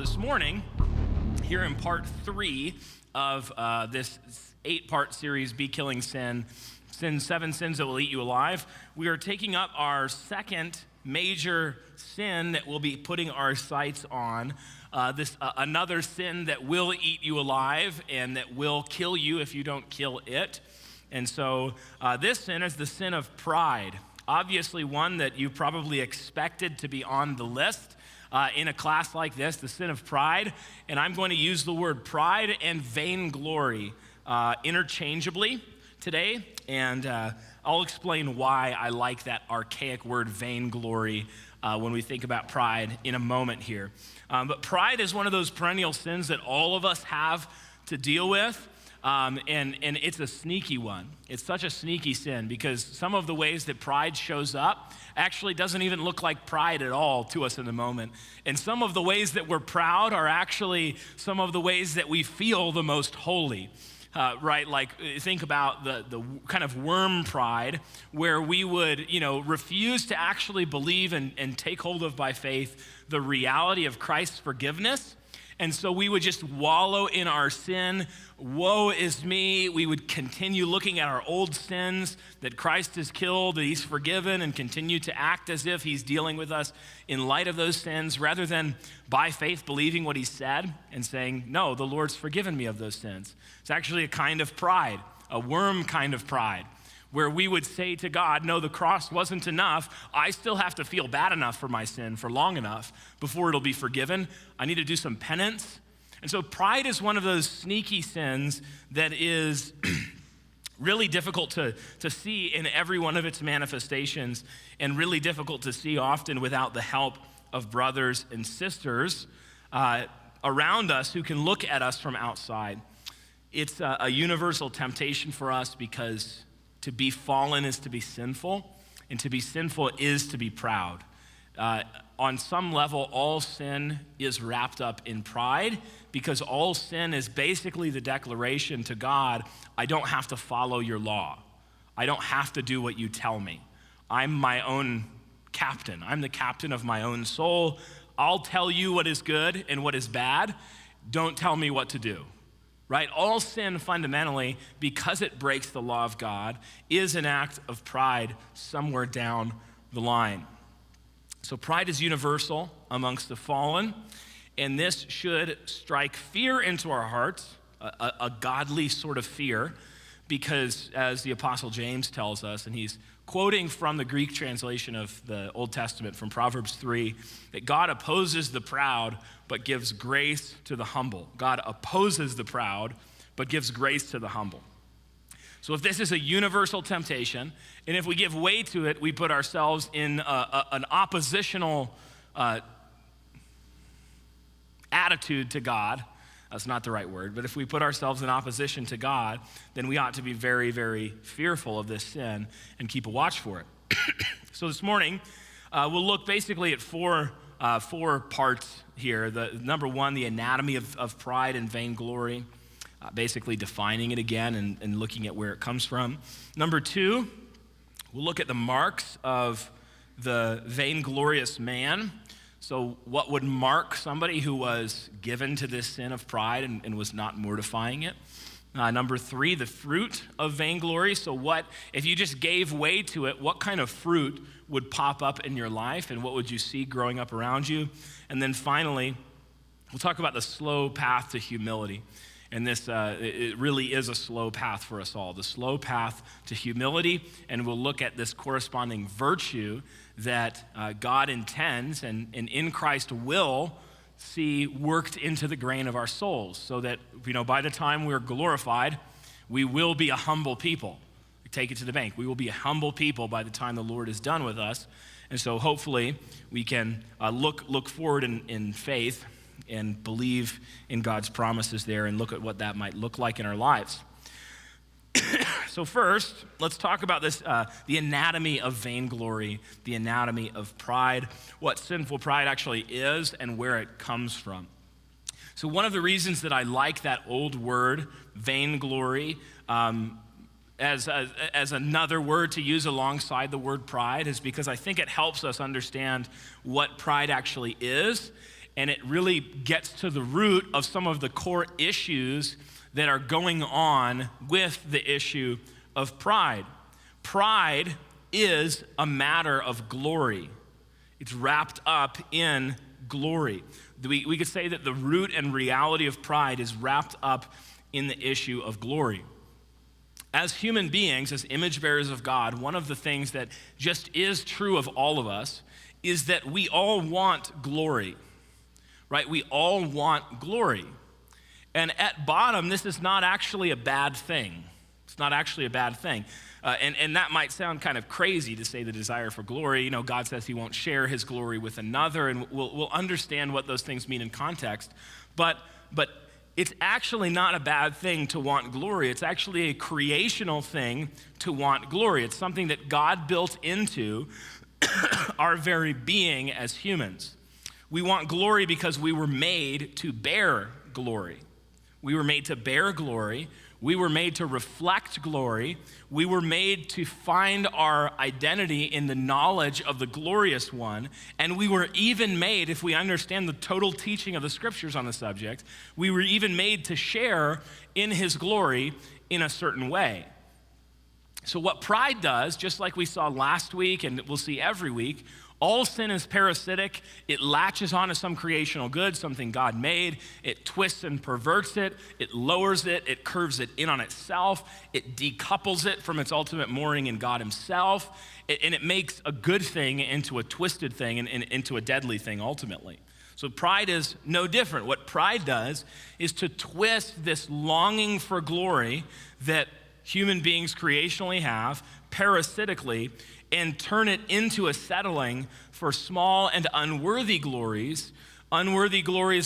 This morning, here in part 3 of this 8-part series, Be Killing Sin, 7 Sins That Will Eat You Alive, we are taking up our second major sin that we'll be putting our sights on, another sin that will eat you alive and that will kill you if you don't kill it. And so this sin is the sin of pride, obviously one that you probably expected to be on the list. In a class like this, the sin of pride, and I'm going to use the word pride and vainglory interchangeably today, and I'll explain why I like that archaic word vainglory when we think about pride in a moment here. But pride is one of those perennial sins that all of us have to deal with. And it's a sneaky one. It's such a sneaky sin because some of the ways that pride shows up actually doesn't even look like pride at all to us in the moment. And some of the ways that we're proud are actually some of the ways that we feel the most holy. Right, like think about the kind of worm pride where we would, refuse to actually believe and take hold of by faith the reality of Christ's forgiveness. And so we would just wallow in our sin. Woe is me. We would continue looking at our old sins that Christ has killed, that he's forgiven, and continue to act as if he's dealing with us in light of those sins, rather than by faith believing what he said and saying, no, the Lord's forgiven me of those sins. It's actually a kind of pride, a worm kind of pride, where we would say to God, no, the cross wasn't enough. I still have to feel bad enough for my sin for long enough before it'll be forgiven. I need to do some penance. And so pride is one of those sneaky sins that is really difficult to see in every one of its manifestations, and really difficult to see often without the help of brothers and sisters around us who can look at us from outside. It's a universal temptation for us because to be fallen is to be sinful, and to be sinful is to be proud. On some level, all sin is wrapped up in pride, because all sin is basically the declaration to God, I don't have to follow your law. I don't have to do what you tell me. I'm my own captain. I'm the captain of my own soul. I'll tell you what is good and what is bad. Don't tell me what to do. Right? All sin fundamentally, because it breaks the law of God, is an act of pride somewhere down the line. So pride is universal amongst the fallen, and this should strike fear into our hearts, a godly sort of fear, because as the Apostle James tells us, and he's quoting from the Greek translation of the Old Testament from Proverbs 3, that God opposes the proud, but gives grace to the humble. God opposes the proud, but gives grace to the humble. So if this is a universal temptation, and if we give way to it, we put ourselves in an oppositional attitude to God. That's not the right word, but if we put ourselves in opposition to God, then we ought to be very, very fearful of this sin and keep a watch for it. So this morning, we'll look basically at four parts here. Number one, the anatomy of pride and vainglory, basically defining it again and looking at where it comes from. Number two, we'll look at the marks of the vainglorious man. So what would mark somebody who was given to this sin of pride and was not mortifying it? Number three, the fruit of vainglory. So what, if you just gave way to it, what kind of fruit would pop up in your life, and what would you see growing up around you? And then finally, we'll talk about the slow path to humility. And this, it really is a slow path for us all, the slow path to humility. And we'll look at this corresponding virtue that God intends and in Christ will see worked into the grain of our souls, so that, by the time we're glorified, we will be a humble people. Take it to the bank. We will be a humble people by the time the Lord is done with us. And so hopefully we can look forward in faith and believe in God's promises there and look at what that might look like in our lives. So first, let's talk about this, the anatomy of vainglory, the anatomy of pride, what sinful pride actually is and where it comes from. So one of the reasons that I like that old word, vainglory, as another word to use alongside the word pride is because I think it helps us understand what pride actually is and it really gets to the root of some of the core issues that are going on with the issue of pride. Pride is a matter of glory. It's wrapped up in glory. We could say that the root and reality of pride is wrapped up in the issue of glory. As human beings, as image bearers of God, one of the things that just is true of all of us is that we all want glory, right? We all want glory. And at bottom, this is not actually a bad thing. It's not actually a bad thing. And that might sound kind of crazy to say the desire for glory. You know, God says he won't share his glory with another, and we'll understand what those things mean in context. But it's actually not a bad thing to want glory. It's actually a creational thing to want glory. It's something that God built into our very being as humans. We want glory because we were made to bear glory. We were made to bear glory. We were made to reflect glory. We were made to find our identity in the knowledge of the glorious one. And we were even made, if we understand the total teaching of the scriptures on the subject, we were even made to share in his glory in a certain way. So what pride does, just like we saw last week and we'll see every week, all sin is parasitic. It latches onto some creational good, something God made. It twists and perverts it. It lowers it. It curves it in on itself. It decouples it from its ultimate mooring in God himself. And it makes a good thing into a twisted thing and into a deadly thing ultimately. So pride is no different. What pride does is to twist this longing for glory that human beings creationally have, parasitically, and turn it into a settling for small and unworthy glories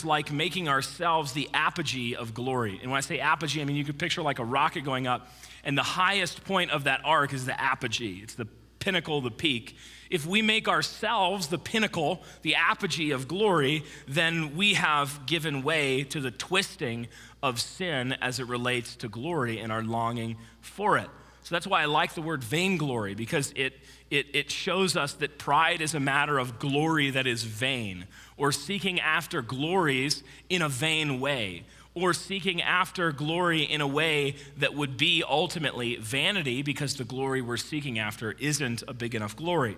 like making ourselves the apogee of glory. And when I say apogee, I mean you could picture like a rocket going up, and the highest point of that arc is the apogee. It's the pinnacle, the peak. If we make ourselves the pinnacle, the apogee of glory, then we have given way to the twisting of sin as it relates to glory and our longing for it. So that's why I like the word vainglory, because it shows us that pride is a matter of glory that is vain, or seeking after glories in a vain way, or seeking after glory in a way that would be ultimately vanity, because the glory we're seeking after isn't a big enough glory.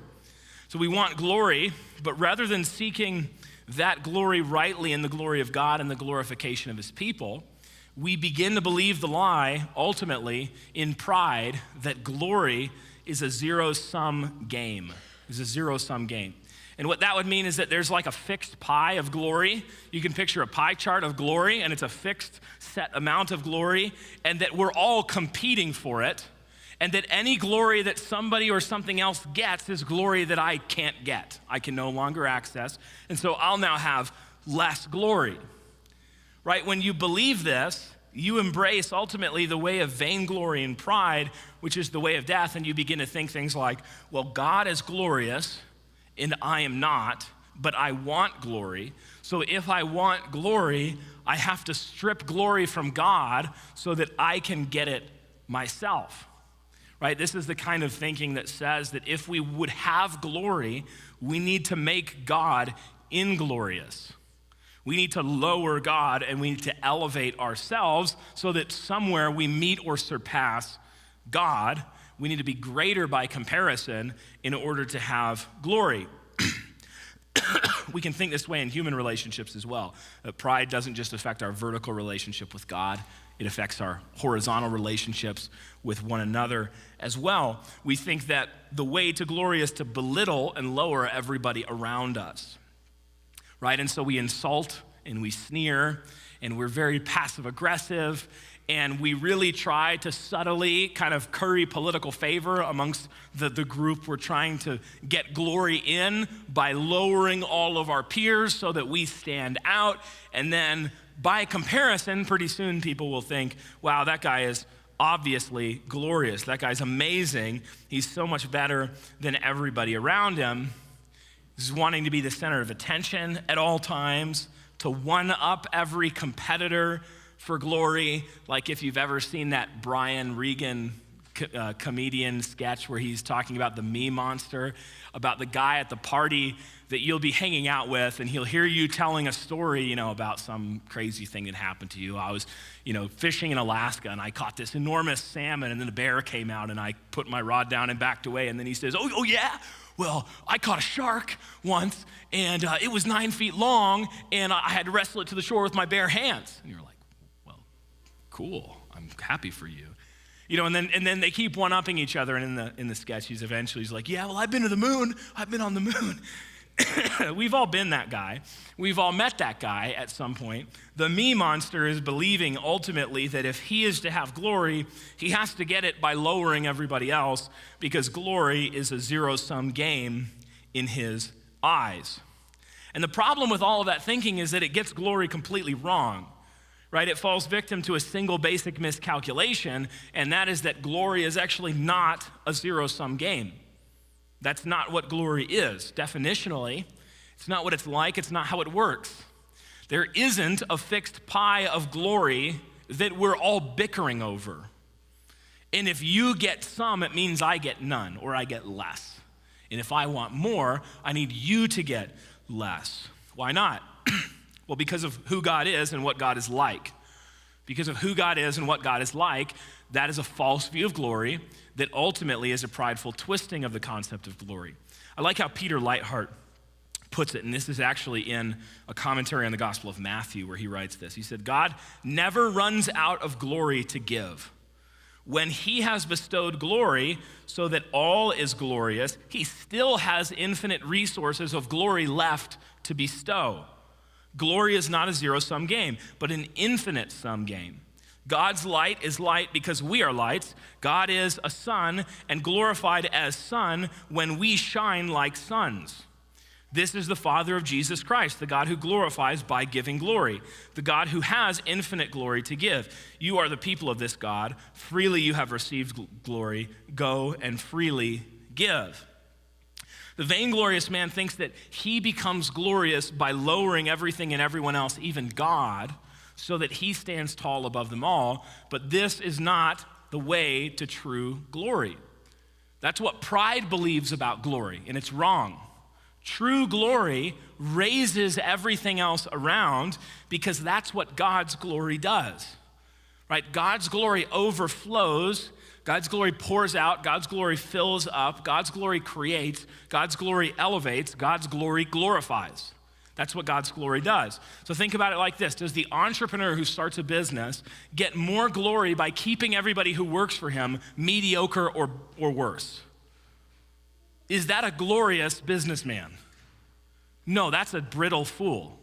So we want glory, but rather than seeking that glory rightly in the glory of God and the glorification of his people, we begin to believe the lie, ultimately, in pride, that glory is a zero-sum game. And what that would mean is that there's like a fixed pie of glory. You can picture a pie chart of glory, and it's a fixed set amount of glory, and that we're all competing for it, and that any glory that somebody or something else gets is glory that I can't get. I can no longer access, and so I'll now have less glory. Right? When you believe this, you embrace ultimately the way of vainglory and pride, which is the way of death, and you begin to think things like, well, God is glorious, and I am not, but I want glory. So if I want glory, I have to strip glory from God so that I can get it myself. Right? This is the kind of thinking that says that if we would have glory, we need to make God inglorious. We need to lower God, and we need to elevate ourselves so that somewhere we meet or surpass God. We need to be greater by comparison in order to have glory. We can think this way in human relationships as well. Pride doesn't just affect our vertical relationship with God. It affects our horizontal relationships with one another as well. We think that the way to glory is to belittle and lower everybody around us. Right? And so we insult and we sneer and we're very passive aggressive, and we really try to subtly kind of curry political favor amongst the group we're trying to get glory in by lowering all of our peers so that we stand out. And then by comparison, pretty soon people will think, wow, that guy is obviously glorious. That guy's amazing. He's so much better than everybody around him. Is wanting to be the center of attention at all times, to one-up every competitor for glory. Like if you've ever seen that Brian Regan comedian sketch where he's talking about the me monster, about the guy at the party that you'll be hanging out with, and he'll hear you telling a story, about some crazy thing that happened to you. I was, fishing in Alaska, and I caught this enormous salmon, and then a bear came out, and I put my rod down and backed away, and then he says, oh yeah? Well, I caught a shark once, and it was 9 feet long, and I had to wrestle it to the shore with my bare hands. And you're like, well, cool. I'm happy for you. And then they keep one-upping each other, and in the sketch, he's like, yeah, well, I've been to the moon. I've been on the moon. We've all been that guy. We've all met that guy at some point. The me monster is believing ultimately that if he is to have glory, he has to get it by lowering everybody else, because glory is a zero-sum game in his eyes. And the problem with all of that thinking is that it gets glory completely wrong. Right? It falls victim to a single basic miscalculation, and that is that glory is actually not a zero-sum game. That's not what glory is. Definitionally, it's not what it's like, it's not how it works. There isn't a fixed pie of glory that we're all bickering over. And if you get some, it means I get none, or I get less. And if I want more, I need you to get less. Why not? Well, because of who God is and what God is like. Because of who God is and what God is like, that is a false view of glory that ultimately is a prideful twisting of the concept of glory. I like how Peter Leithart puts it, and this is actually in a commentary on the Gospel of Matthew where he writes this. He said, God never runs out of glory to give. When he has bestowed glory so that all is glorious, he still has infinite resources of glory left to bestow. Glory is not a zero-sum game, but an infinite sum game. God's light is light because we are lights. God is a sun and glorified as sun when we shine like suns. This is the Father of Jesus Christ, the God who glorifies by giving glory, the God who has infinite glory to give. You are the people of this God. Freely you have received glory. Go and freely give. The vainglorious man thinks that he becomes glorious by lowering everything and everyone else, even God, so that he stands tall above them all. But this is not the way to true glory. That's what pride believes about glory, and it's wrong. True glory raises everything else around because that's what God's glory does, right? God's glory overflows. God's glory pours out, God's glory fills up, God's glory creates, God's glory elevates, God's glory glorifies. That's what God's glory does. So think about it like this. Does the entrepreneur who starts a business get more glory by keeping everybody who works for him mediocre or worse? Is that a glorious businessman? No, that's a brittle fool.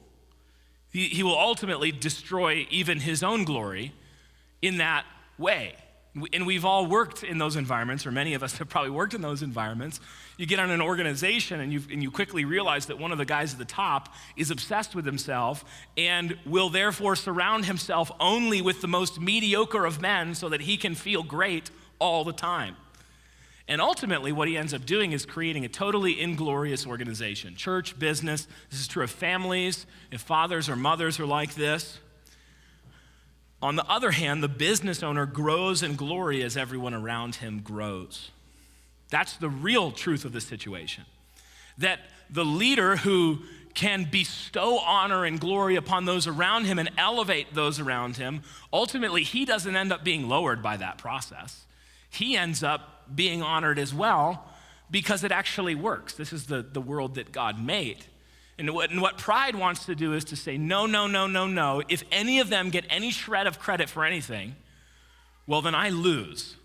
He will ultimately destroy even his own glory in that way. And we've all worked in those environments, or many of us have probably worked in those environments. You get on an organization and you quickly realize that one of the guys at the top is obsessed with himself and will therefore surround himself only with the most mediocre of men so that he can feel great all the time. And ultimately what he ends up doing is creating a totally inglorious organization. Church, business, this is true of families. If fathers or mothers are like this. On the other hand, the business owner grows in glory as everyone around him grows. That's the real truth of the situation. That the leader who can bestow honor and glory upon those around him and elevate those around him, ultimately he doesn't end up being lowered by that process. He ends up being honored as well because it actually works. This is the world that God made. And what pride wants to do is to say, no. If any of them get any shred of credit for anything, well, then I lose.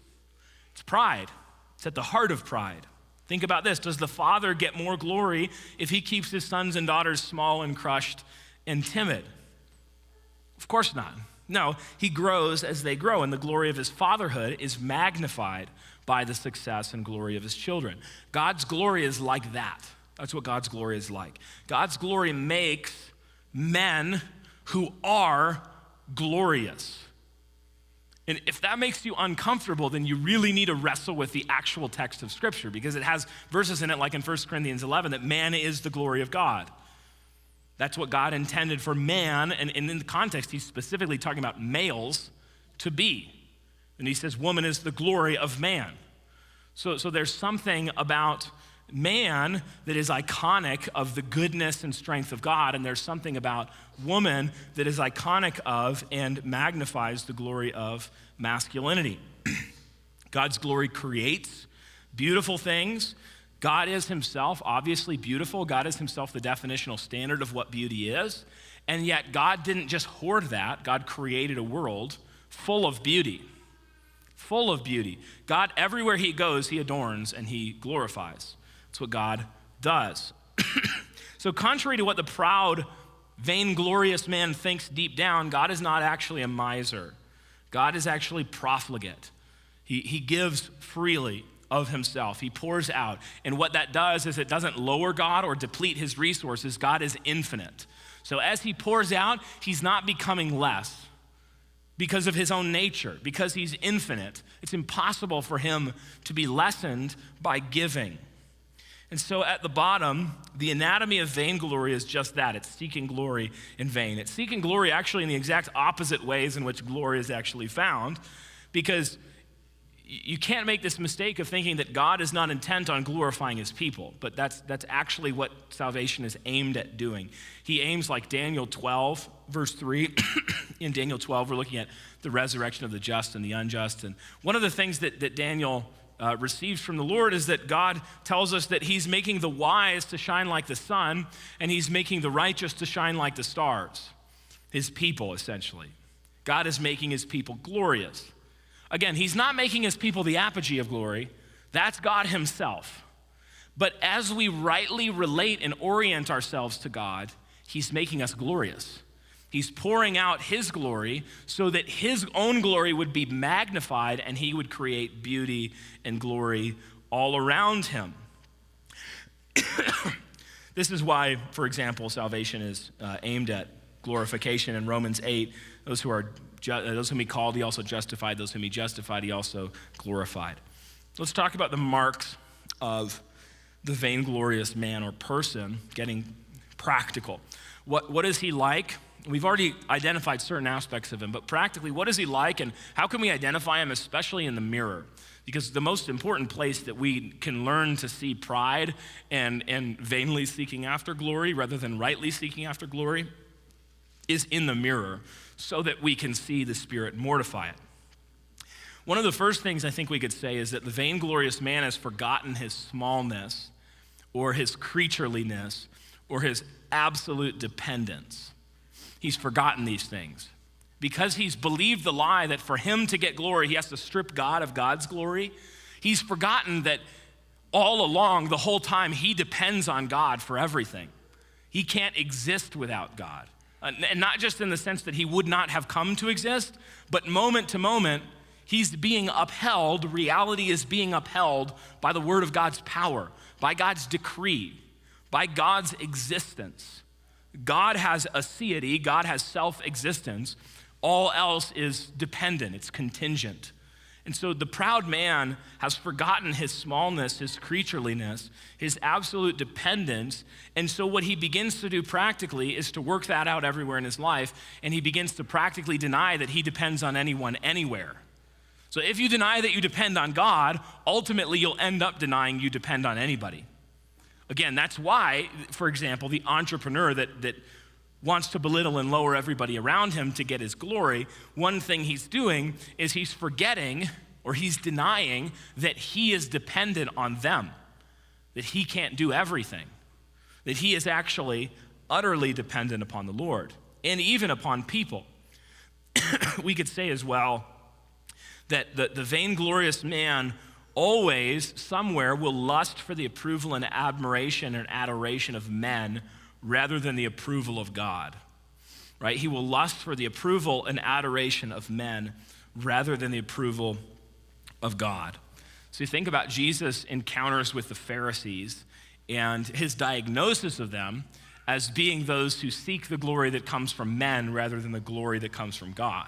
It's pride. It's at the heart of pride. Think about this. Does the father get more glory if he keeps his sons and daughters small and crushed and timid? Of course not. No, he grows as they grow, and the glory of his fatherhood is magnified by the success and glory of his children. God's glory is like that. That's what God's glory is like. God's glory makes men who are glorious. And if that makes you uncomfortable, then you really need to wrestle with the actual text of Scripture, because it has verses in it like in 1 Corinthians 11 that man is the glory of God. That's what God intended for man, and in the context, he's specifically talking about males to be. And he says, woman is the glory of man. So there's something about man that is iconic of the goodness and strength of God, and there's something about woman that is iconic of and magnifies the glory of masculinity. God's glory creates beautiful things. God is himself obviously beautiful. God is himself the definitional standard of what beauty is. And yet God didn't just hoard that. God created a world full of beauty. Full of beauty. God, everywhere he goes, he adorns and he glorifies. That's what God does. So contrary to what the proud, vainglorious man thinks deep down, God is not actually a miser. God is actually profligate. He gives freely of himself. He pours out. And what that does is it doesn't lower God or deplete his resources. God is infinite. So as he pours out, he's not becoming less because of his own nature, because he's infinite. It's impossible for him to be lessened by giving. And so at the bottom, the anatomy of vainglory is just that. It's seeking glory in vain. It's seeking glory actually in the exact opposite ways in which glory is actually found, because you can't make this mistake of thinking that God is not intent on glorifying his people, but that's actually what salvation is aimed at doing. He aims, like Daniel 12, verse 3. In Daniel 12, we're looking at the resurrection of the just and the unjust. And one of the things that Daniel receives from the Lord is that God tells us that he's making the wise to shine like the sun, and he's making the righteous to shine like the stars. His people, essentially. God is making his people glorious. Again, he's not making his people the apogee of glory. That's God himself. But as we rightly relate and orient ourselves to God, he's making us glorious. He's pouring out his glory so that his own glory would be magnified and he would create beauty and glory all around him. This is why, for example, salvation is aimed at glorification. In Romans 8, those whom he called, he also justified. Those whom he justified, he also glorified. Let's talk about the marks of the vainglorious man or person, getting practical. What is he like? We've already identified certain aspects of him, but practically, what is he like, and how can we identify him, especially in the mirror? Because the most important place that we can learn to see pride and vainly seeking after glory rather than rightly seeking after glory is in the mirror, so that we can see the Spirit mortify it. One of the first things I think we could say is that the vainglorious man has forgotten his smallness or his creatureliness or his absolute dependence. He's forgotten these things. Because he's believed the lie that for him to get glory, he has to strip God of God's glory, he's forgotten that all along, the whole time, he depends on God for everything. He can't exist without God. And not just in the sense that he would not have come to exist, but moment to moment, he's being upheld, reality is being upheld by the word of God's power, by God's decree, by God's existence. God has aseity, God has self-existence. All else is dependent, it's contingent. And so the proud man has forgotten his smallness, his creatureliness, his absolute dependence. And so what he begins to do practically is to work that out everywhere in his life, and he begins to practically deny that he depends on anyone anywhere. So if you deny that you depend on God, ultimately you'll end up denying you depend on anybody. Again, that's why, for example, the entrepreneur that wants to belittle and lower everybody around him to get his glory, one thing he's doing is he's forgetting or he's denying that he is dependent on them, that he can't do everything, that he is actually utterly dependent upon the Lord and even upon people. We could say as well that the vainglorious man always, somewhere, will lust for the approval and admiration and adoration of men rather than the approval of God, right? He will lust for the approval and adoration of men rather than the approval of God. So you think about Jesus' encounters with the Pharisees and his diagnosis of them as being those who seek the glory that comes from men rather than the glory that comes from God.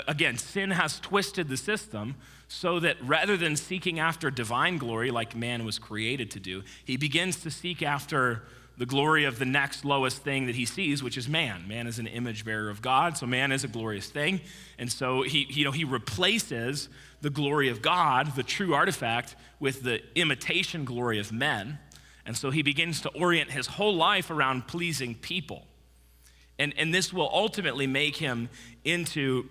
Again, sin has twisted the system so that rather than seeking after divine glory like man was created to do, he begins to seek after the glory of the next lowest thing that he sees, which is man. Man is an image bearer of God, so man is a glorious thing. And so he replaces the glory of God, the true artifact, with the imitation glory of men. And so he begins to orient his whole life around pleasing people. And this will ultimately make him into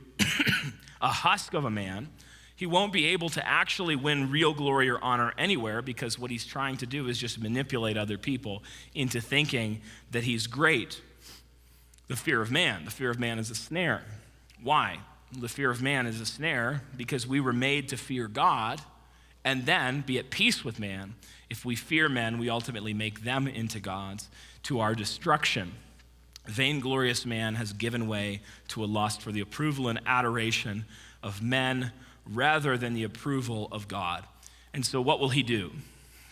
a husk of a man. He won't be able to actually win real glory or honor anywhere, because what he's trying to do is just manipulate other people into thinking that he's great. The fear of man. The fear of man is a snare. Why? The fear of man is a snare because we were made to fear God and then be at peace with man. If we fear men, we ultimately make them into gods to our destruction. Vainglorious man has given way to a lust for the approval and adoration of men rather than the approval of God. And so what will he do?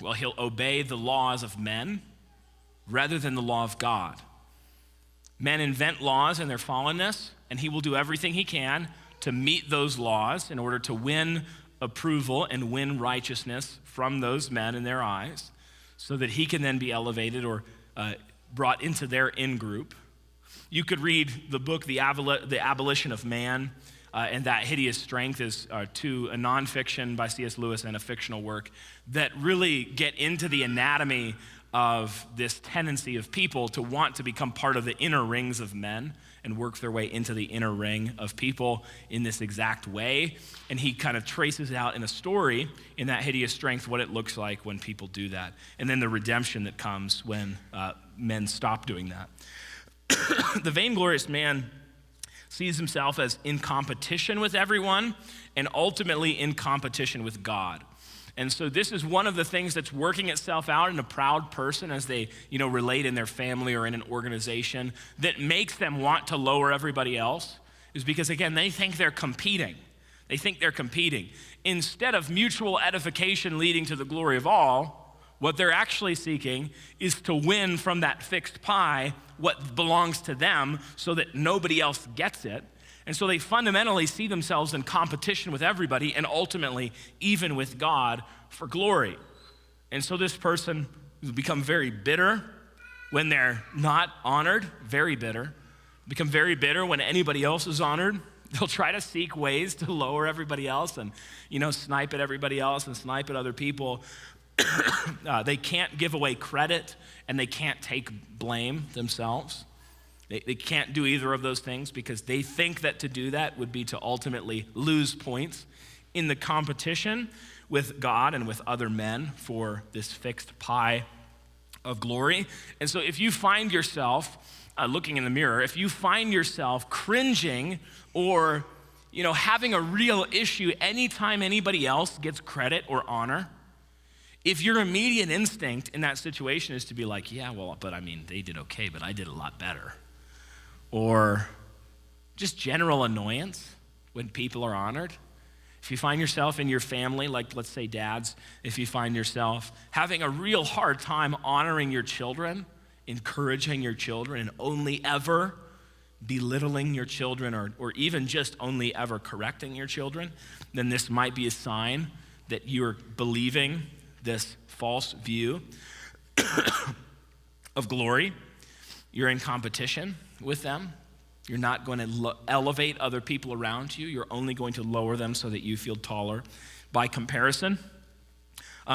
Well, he'll obey the laws of men rather than the law of God. Men invent laws in their fallenness, and he will do everything he can to meet those laws in order to win approval and win righteousness from those men in their eyes, so that he can then be elevated or brought into their in-group. You could read the book, The Abolition of Man, and That Hideous Strength is a nonfiction by C.S. Lewis and a fictional work that really get into the anatomy of this tendency of people to want to become part of the inner rings of men and work their way into the inner ring of people in this exact way. And he kind of traces out in a story in That Hideous Strength what it looks like when people do that, and then the redemption that comes when men stop doing that. The vainglorious man sees himself as in competition with everyone and ultimately in competition with God. And so this is one of the things that's working itself out in a proud person as they, relate in their family or in an organization that makes them want to lower everybody else, is because, again, they think they're competing. They think they're competing. Instead of mutual edification leading to the glory of all, what they're actually seeking is to win from that fixed pie what belongs to them so that nobody else gets it. And so they fundamentally see themselves in competition with everybody and ultimately even with God for glory. And so this person will become very bitter when they're not honored, very bitter. Become very bitter when anybody else is honored. They'll try to seek ways to lower everybody else and, snipe at everybody else and snipe at other people. They can't give away credit and they can't take blame themselves. They can't do either of those things because they think that to do that would be to ultimately lose points in the competition with God and with other men for this fixed pie of glory. And so if you find yourself looking in the mirror, if you find yourself cringing or having a real issue anytime anybody else gets credit or honor, if your immediate instinct in that situation is to be like, yeah, well, but they did okay, but I did a lot better. Or just general annoyance when people are honored. If you find yourself in your family, like let's say dads, if you find yourself having a real hard time honoring your children, encouraging your children, and only ever belittling your children or even just only ever correcting your children, then this might be a sign that you're believing this false view of glory. You're in competition with them. You're not going to elevate other people around you. You're only going to lower them so that you feel taller by comparison.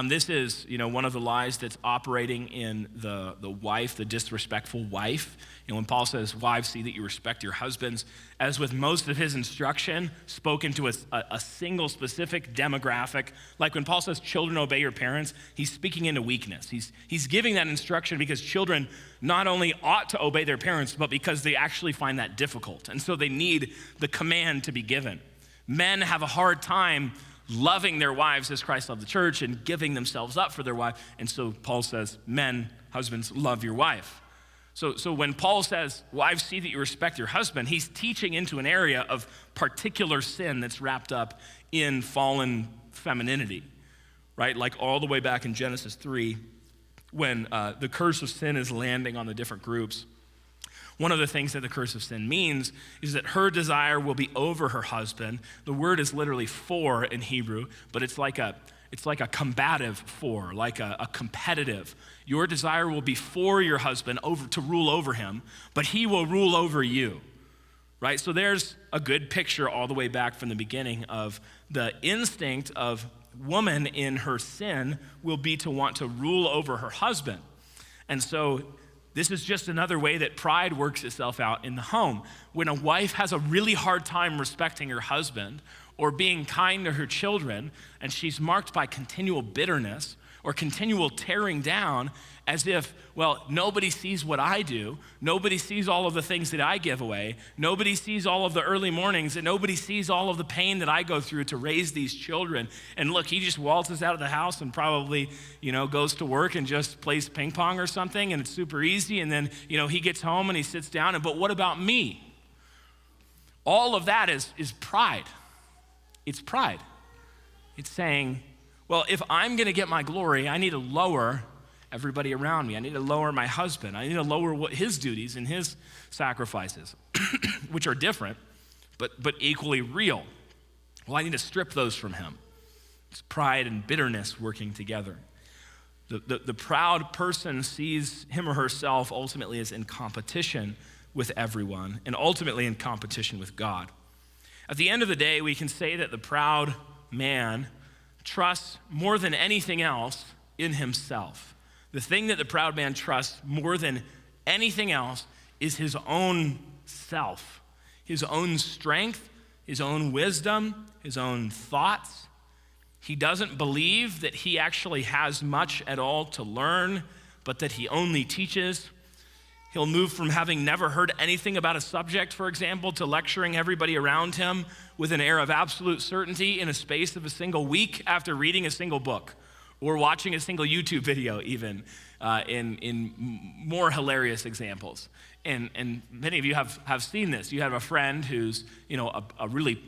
This is, one of the lies that's operating in the wife, the disrespectful wife. When Paul says, wives, see that you respect your husbands, as with most of his instruction, spoken to a single specific demographic. Like when Paul says, children, obey your parents, he's speaking into weakness. He's giving that instruction because children not only ought to obey their parents, but because they actually find that difficult. And so they need the command to be given. Men have a hard time loving their wives as Christ loved the church and giving themselves up for their wife. And so Paul says, men, husbands, love your wife. So when Paul says, wives, see that you respect your husband, he's teaching into an area of particular sin that's wrapped up in fallen femininity, right? Like all the way back in Genesis 3, when the curse of sin is landing on the different groups. One of the things that the curse of sin means is that her desire will be over her husband. The word is literally for in Hebrew, but it's like It's like a combative for, like a competitive. Your desire will be for your husband to rule over him, but he will rule over you, right? So there's a good picture all the way back from the beginning of the instinct of woman in her sin will be to want to rule over her husband. And so this is just another way that pride works itself out in the home. When a wife has a really hard time respecting her husband or being kind to her children, and she's marked by continual bitterness or continual tearing down as if, well, nobody sees what I do, nobody sees all of the things that I give away, nobody sees all of the early mornings, and nobody sees all of the pain that I go through to raise these children. And look, he just waltzes out of the house and probably, goes to work and just plays ping pong or something, and it's super easy, and then, he gets home and he sits down, but what about me? All of that is pride. It's pride. It's saying, well, if I'm gonna get my glory, I need to lower everybody around me. I need to lower my husband. I need to lower his duties and his sacrifices, which are different, but equally real. Well, I need to strip those from him. It's pride and bitterness working together. The proud person sees him or herself ultimately as in competition with everyone and ultimately in competition with God. At the end of the day, we can say that the proud man trusts more than anything else in himself. The thing that the proud man trusts more than anything else is his own self, his own strength, his own wisdom, his own thoughts. He doesn't believe that he actually has much at all to learn, but that he only teaches. He'll move from having never heard anything about a subject, for example, to lecturing everybody around him with an air of absolute certainty in a space of a single week after reading a single book or watching a single YouTube video even, in more hilarious examples. And many of you have seen this. You have a friend who's, a really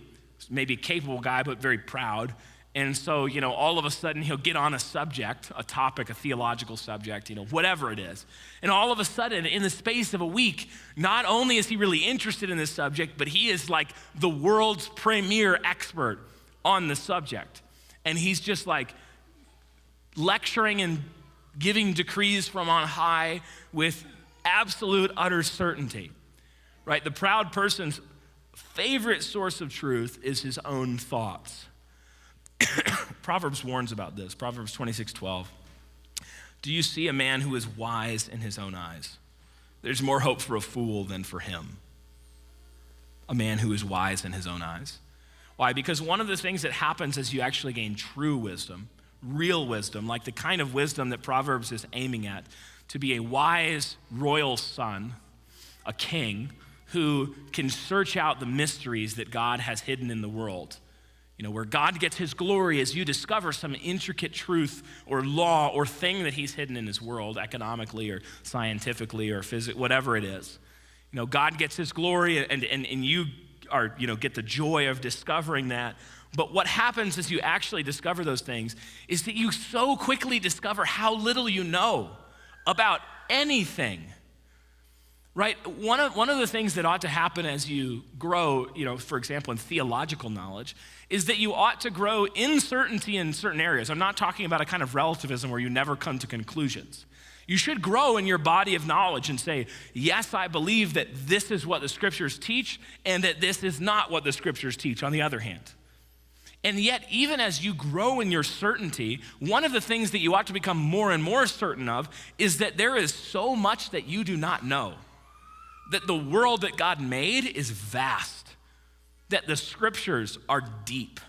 maybe capable guy, but very proud. And so, all of a sudden he'll get on a subject, a topic, a theological subject, whatever it is. And all of a sudden, in the space of a week, not only is he really interested in this subject, but he is like the world's premier expert on the subject. And he's just like lecturing and giving decrees from on high with absolute, utter certainty, right? The proud person's favorite source of truth is his own thoughts. Proverbs warns about this. Proverbs 26:12. Do you see a man who is wise in his own eyes? There's more hope for a fool than for him. A man who is wise in his own eyes. Why? Because one of the things that happens as you actually gain true wisdom, real wisdom, like the kind of wisdom that Proverbs is aiming at, to be a wise royal son, a king, who can search out the mysteries that God has hidden in the world. Where God gets his glory as you discover some intricate truth or law or thing that he's hidden in his world, economically or scientifically or physically, whatever it is. God gets his glory and you are, get the joy of discovering that. But what happens as you actually discover those things is that you so quickly discover how little you know about anything. Right? One of the things that ought to happen as you grow, for example, in theological knowledge, is that you ought to grow in certainty in certain areas. I'm not talking about a kind of relativism where you never come to conclusions. You should grow in your body of knowledge and say, yes, I believe that this is what the scriptures teach and that this is not what the scriptures teach, on the other hand. And yet, even as you grow in your certainty, one of the things that you ought to become more and more certain of is that there is so much that you do not know. That the world that God made is vast, that the scriptures are deep,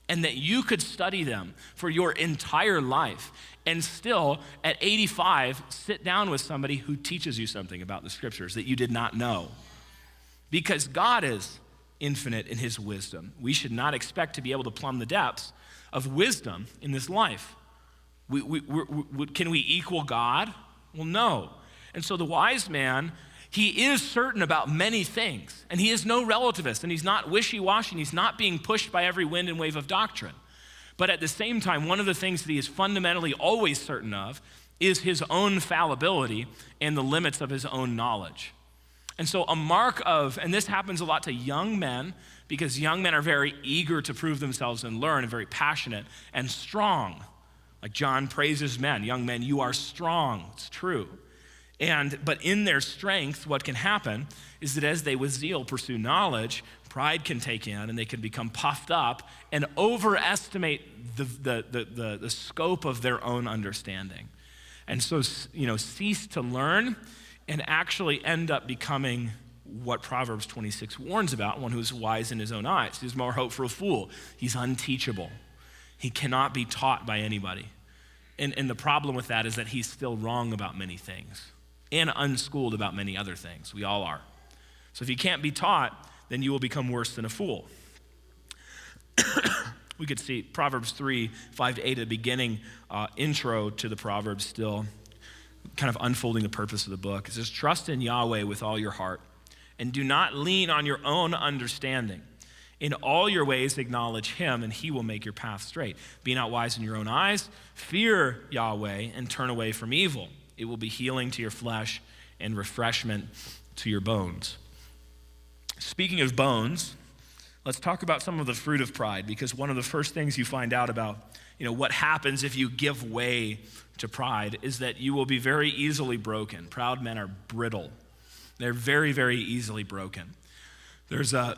and that you could study them for your entire life and still, at 85, sit down with somebody who teaches you something about the scriptures that you did not know. Because God is infinite in his wisdom. We should not expect to be able to plumb the depths of wisdom in this life. Can we equal God? Well, no. And so the wise man, he is certain about many things, and he is no relativist, and he's not wishy-washy, and he's not being pushed by every wind and wave of doctrine. But at the same time, one of the things that he is fundamentally always certain of is his own fallibility and the limits of his own knowledge. And so a mark of, and this happens a lot to young men, because young men are very eager to prove themselves and learn, and very passionate and strong. Like John praises men, young men, you are strong. It's true. But in their strength, what can happen is that as they with zeal pursue knowledge, pride can take in, and they can become puffed up and overestimate the scope of their own understanding. And so, cease to learn and actually end up becoming what Proverbs 26 warns about, one who is wise in his own eyes. He's more hope for a fool. He's unteachable. He cannot be taught by anybody. And the problem with that is that he's still wrong about many things and unschooled about many other things. We all are. So if you can't be taught, then you will become worse than a fool. We could see Proverbs 3, 5-8 at the beginning, intro to the Proverbs still, kind of unfolding the purpose of the book. It says, trust in Yahweh with all your heart, and do not lean on your own understanding. In all your ways acknowledge him, and he will make your path straight. Be not wise in your own eyes. Fear Yahweh and turn away from evil. It will be healing to your flesh and refreshment to your bones. Speaking of bones, let's talk about some of the fruit of pride, because one of the first things you find out about, what happens if you give way to pride is that you will be very easily broken. Proud men are brittle. They're very, very easily broken. There's a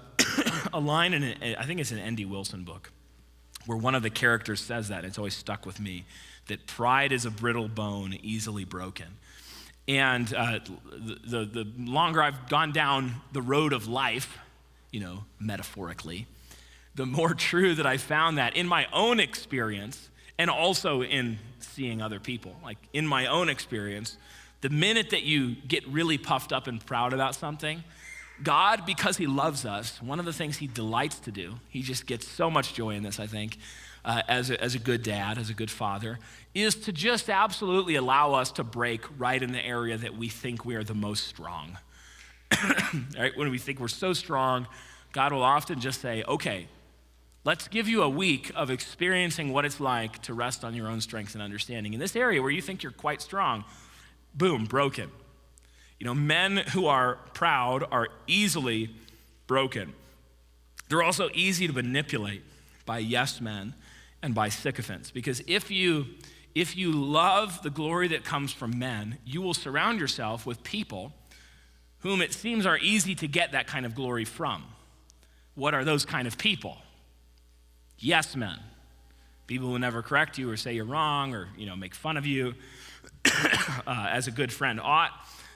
line I think it's an Andy Wilson book, where one of the characters says that. It's always stuck with me, that pride is a brittle bone, easily broken. And the longer I've gone down the road of life, metaphorically, the more true that I found that in my own experience, and also in seeing other people. Like in my own experience, the minute that you get really puffed up and proud about something, God, because he loves us, one of the things he delights to do, he just gets so much joy in this, I think, as a good dad, as a good father, is to just absolutely allow us to break right in the area that we think we are the most strong. Right? When we think we're so strong, God will often just say, okay, let's give you a week of experiencing what it's like to rest on your own strength and understanding. In this area where you think you're quite strong, boom, broken. Men who are proud are easily broken. They're also easy to manipulate by yes men and by sycophants, because if you love the glory that comes from men, you will surround yourself with people whom it seems are easy to get that kind of glory from. What are those kind of people? Yes men. People who never correct you or say you're wrong or make fun of you as a good friend ought.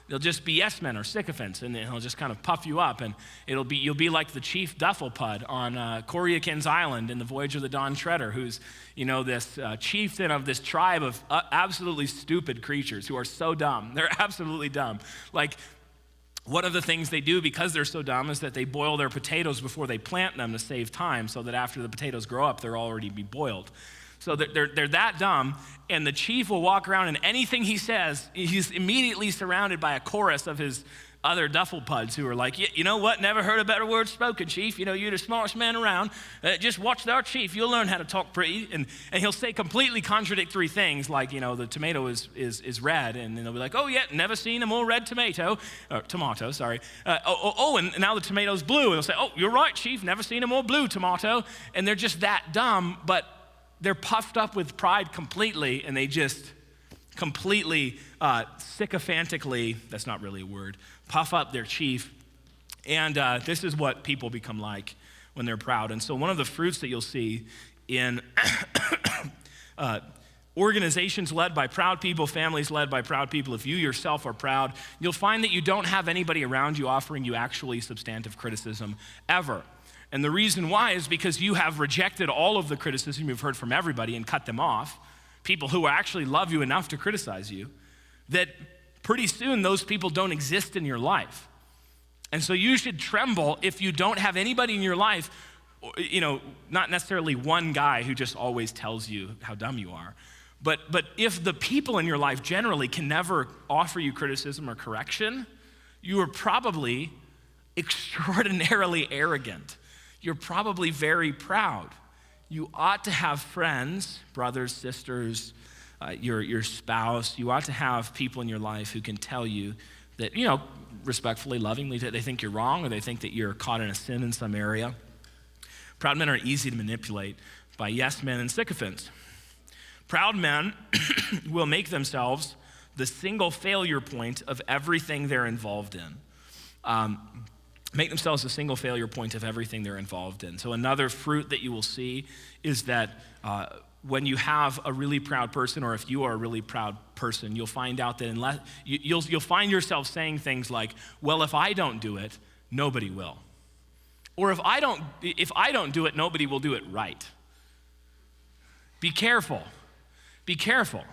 They'll just be yes men or sycophants, and he'll just kind of puff you up, and you'll be like the chief Duffelpud on Cowardice Island in the Voyage of the Dawn Treader, who's this chieftain of this tribe of absolutely stupid creatures who are so dumb. They're absolutely dumb. Like, one of the things they do because they're so dumb is that they boil their potatoes before they plant them to save time, so that after the potatoes grow up, they'll already be boiled. So they're that dumb, and the chief will walk around, and anything he says, he's immediately surrounded by a chorus of his other Duffelpuds who are like, you know what, never heard a better word spoken, chief. You're the smartest man around. Just watch our chief. You'll learn how to talk pretty. And he'll say completely contradictory things like, the tomato is red, and then they'll be like, oh, yeah, never seen a more red tomato. Sorry. And now the tomato's blue. And they'll say, oh, you're right, chief, never seen a more blue tomato. And they're just that dumb, but they're puffed up with pride completely, and they just completely sycophantically, that's not really a word, puff up their chief. And this is what people become like when they're proud. And so one of the fruits that you'll see in organizations led by proud people, families led by proud people, if you yourself are proud, you'll find that you don't have anybody around you offering you actually substantive criticism ever. And the reason why is because you have rejected all of the criticism you've heard from everybody and cut them off, people who actually love you enough to criticize you, that pretty soon those people don't exist in your life. And so you should tremble if you don't have anybody in your life, not necessarily one guy who just always tells you how dumb you are, but if the people in your life generally can never offer you criticism or correction, you are probably extraordinarily arrogant. You're probably very proud. You ought to have friends, brothers, sisters, your spouse. You ought to have people in your life who can tell you that, respectfully, lovingly, they think you're wrong or they think that you're caught in a sin in some area. Proud men are easy to manipulate by yes men and sycophants. Proud men will make themselves the single failure point of everything they're involved in. Make themselves the single failure point of everything they're involved in. So another fruit that you will see is that when you have a really proud person, or if you are a really proud person, you'll find out that you'll find yourself saying things like, well, if I don't do it, nobody will. Or if I don't do it, nobody will do it right. Be careful. Be careful.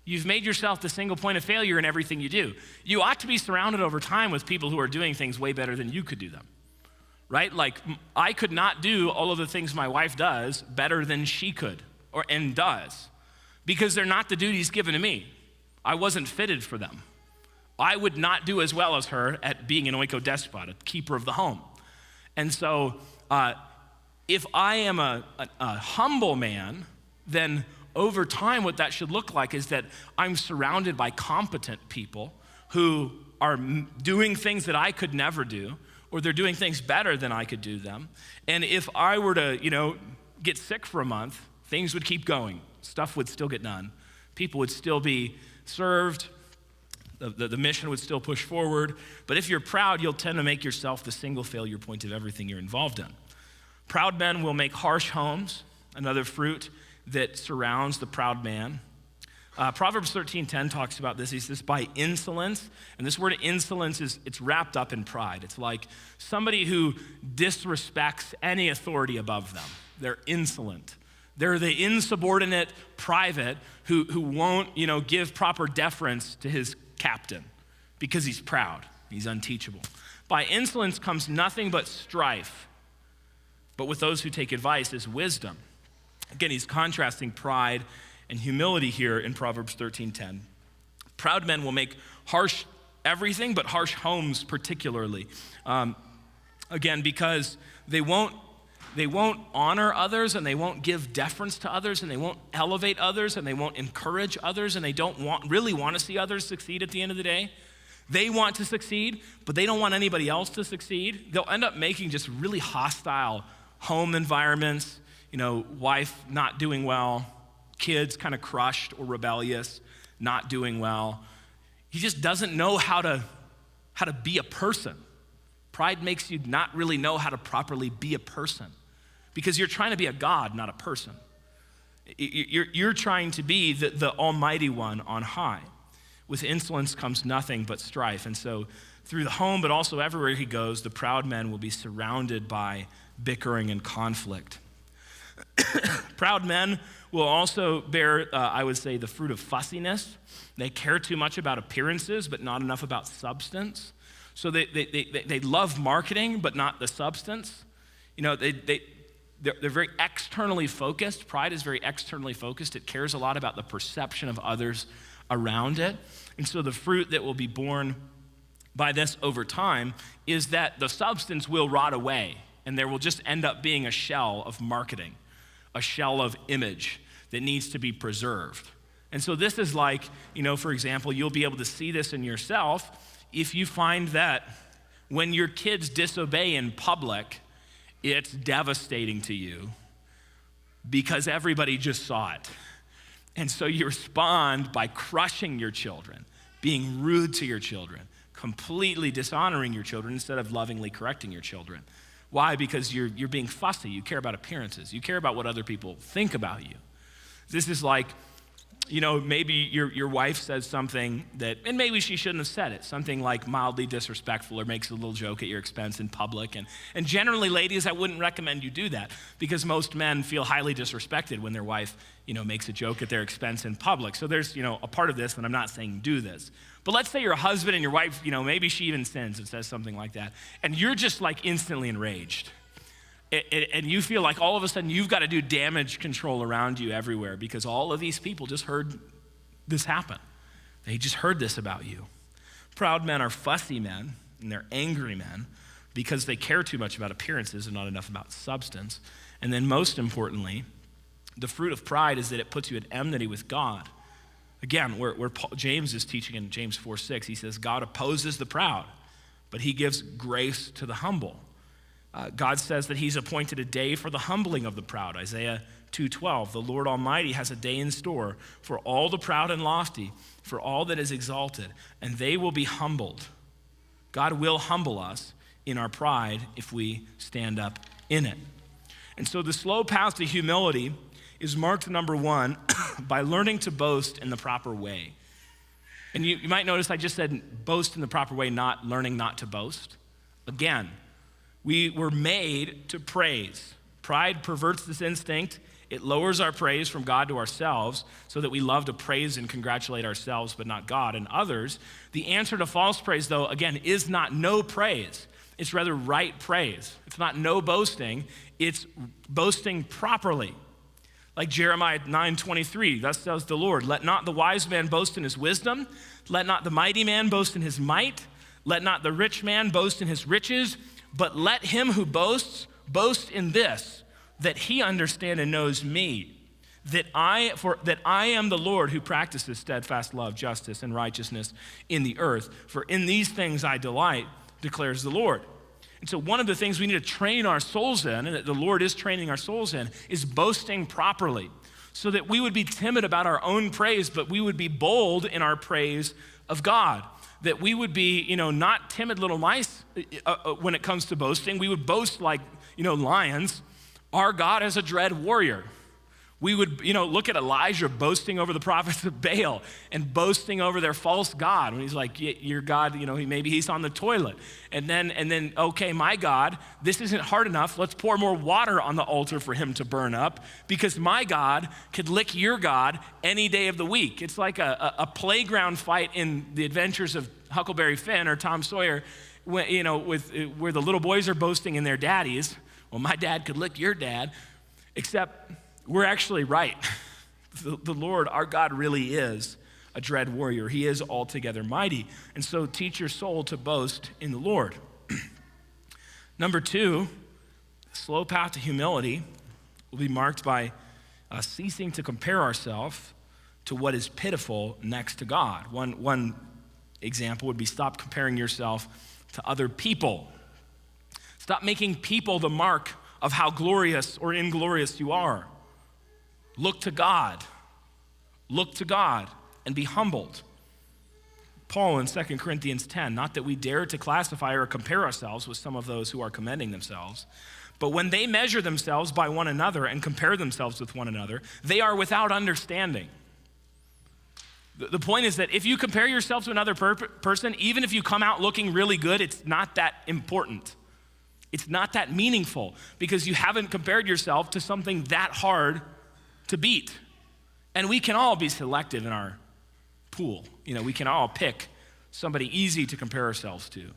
You've made yourself the single point of failure in everything you do. You ought to be surrounded over time with people who are doing things way better than you could do them, right? Like, I could not do all of the things my wife does better than she could and does, because they're not the duties given to me. I wasn't fitted for them. I would not do as well as her at being an oikodespot, a keeper of the home. And so if I am a humble man, then over time what that should look like is that I'm surrounded by competent people who are doing things that I could never do, or they're doing things better than I could do them. And if I were to, get sick for a month, things would keep going. Stuff would still get done. People would still be served. The mission would still push forward. But if you're proud, you'll tend to make yourself the single failure point of everything you're involved in. Proud men will make harsh homes, another fruit that surrounds the proud man. Proverbs 13:10 talks about this. He says, by insolence, and this word insolence it's wrapped up in pride. It's like somebody who disrespects any authority above them. They're insolent. They're the insubordinate private who won't, give proper deference to his captain because he's proud. He's unteachable. By insolence comes nothing but strife, but with those who take advice is wisdom. Again, he's contrasting pride and humility here in Proverbs 13:10. Proud men will make harsh everything, but harsh homes particularly. Again, because they won't honor others, and they won't give deference to others, and they won't elevate others, and they won't encourage others, and they don't really want to see others succeed at the end of the day. They want to succeed, but they don't want anybody else to succeed. They'll end up making just really hostile home environments, wife not doing well, kids kind of crushed or rebellious, not doing well. He just doesn't know how to be a person. Pride makes you not really know how to properly be a person, because you're trying to be a God, not a person. You're trying to be the Almighty One on high. With insolence comes nothing but strife. And so through the home, but also everywhere he goes, the proud men will be surrounded by bickering and conflict. Proud men will also bear, I would say, the fruit of fussiness. They care too much about appearances, but not enough about substance. So they love marketing, but not the substance. They're very externally focused. Pride is very externally focused. It cares a lot about the perception of others around it. And so the fruit that will be born by this over time is that the substance will rot away, and there will just end up being a shell of marketing, a shell of image that needs to be preserved. And so this is like, for example, you'll be able to see this in yourself if you find that when your kids disobey in public, it's devastating to you because everybody just saw it. And so you respond by crushing your children, being rude to your children, completely dishonoring your children instead of lovingly correcting your children. Why? Because you're being fussy. You care about appearances. You care about what other people think about you. This is like, maybe your wife says something that, and maybe she shouldn't have said it, something like mildly disrespectful or makes a little joke at your expense in public. And generally, ladies, I wouldn't recommend you do that because most men feel highly disrespected when their wife, makes a joke at their expense in public. So there's, a part of this, and I'm not saying do this. But let's say your husband and your wife, maybe she even sins and says something like that, and you're just like instantly enraged. And you feel like all of a sudden you've got to do damage control around you everywhere because all of these people just heard this happen. They just heard this about you. Proud men are fussy men, and they're angry men because they care too much about appearances and not enough about substance. And then most importantly, the fruit of pride is that it puts you at enmity with God. Again, where James is teaching in James 4:6, he says, God opposes the proud, but he gives grace to the humble. God says that he's appointed a day for the humbling of the proud. Isaiah 2:12, the Lord Almighty has a day in store for all the proud and lofty, for all that is exalted, and they will be humbled. God will humble us in our pride if we stand up in it. And so the slow path to humility is marked, number one, by learning to boast in the proper way. And you might notice I just said boast in the proper way, not learning not to boast. Again, we were made to praise. Pride perverts this instinct. It lowers our praise from God to ourselves so that we love to praise and congratulate ourselves but not God and others. The answer to false praise, though, again, is not no praise. It's rather right praise. It's not no boasting. It's boasting properly. Like Jeremiah 9:23, thus says the Lord, let not the wise man boast in his wisdom, let not the mighty man boast in his might, let not the rich man boast in his riches, but let him who boasts boast in this, that he understand and knows me, that I am the Lord who practices steadfast love, justice, and righteousness in the earth. For in these things I delight, declares the Lord. And so one of the things we need to train our souls in, and that the Lord is training our souls in, is boasting properly, so that we would be timid about our own praise, but we would be bold in our praise of God. That we would be, not timid little mice when it comes to boasting. We would boast like, lions. Our God is a dread warrior. We would, look at Elijah boasting over the prophets of Baal and boasting over their false God. When he's like, your God, maybe he's on the toilet. And then, okay, my God, this isn't hard enough. Let's pour more water on the altar for him to burn up because my God could lick your God any day of the week. It's like a playground fight in the adventures of Huckleberry Finn or Tom Sawyer, where the little boys are boasting in their daddies. Well, my dad could lick your dad, except we're actually right. The Lord, our God, really is a dread warrior. He is altogether mighty. And so teach your soul to boast in the Lord. Number two, the slow path to humility will be marked by ceasing to compare ourselves to what is pitiful next to God. One example would be stop comparing yourself to other people. Stop making people the mark of how glorious or inglorious you are. Look to God. Look to God and be humbled. Paul in 2 Corinthians 10, not that we dare to classify or compare ourselves with some of those who are commending themselves, but when they measure themselves by one another and compare themselves with one another, they are without understanding. The point is that if you compare yourself to another person, even if you come out looking really good, it's not that important. It's not that meaningful because you haven't compared yourself to something that hard to beat. And we can all be selective in our pool. We can all pick somebody easy to compare ourselves to.